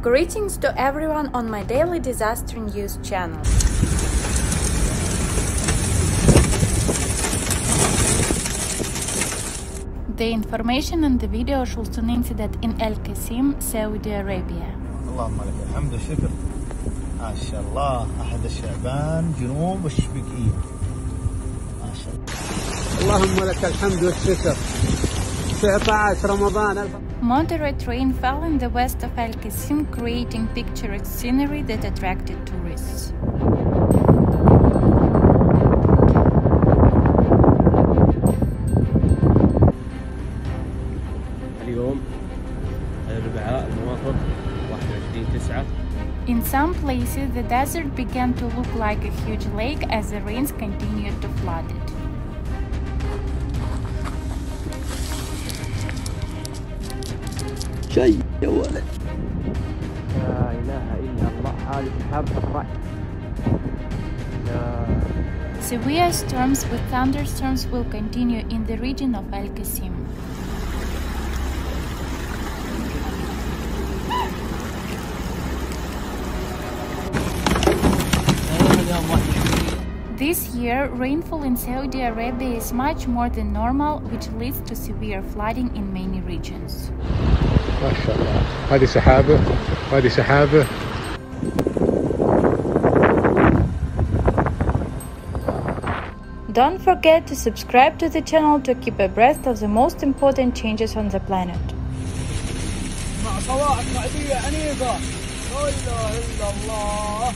Greetings to everyone on my daily disaster news channel. The information in the video shows an incident in Qassim, Saudi Arabia. اللهم لك الحمد والشكر. ما شاء الله أحد الشعبان جنوب الشبكية. ما شاء الله. اللهم لك الحمد والشكر. 19 رمضان. Moderate rain fell in the west of Qassim, creating picturesque scenery that attracted tourists. اليوم الأربعاء الموافق 21/9. In some places, the desert began to look like a huge lake as the rains continued to flood it. شيء يا ولد. لا إله إلا الله. هذه سحابة الرعد. Severe storms with thunderstorms will continue in the region of Qassim. This year, rainfall in Saudi Arabia is much more than normal, which leads to severe flooding in many regions. ما شاء الله. هذه سحابة وهذه سحابة. Don't forget to subscribe to the channel to keep abreast of the most important changes on the planet. مع صواعق رعدية عنيفة. لا إله إلا الله.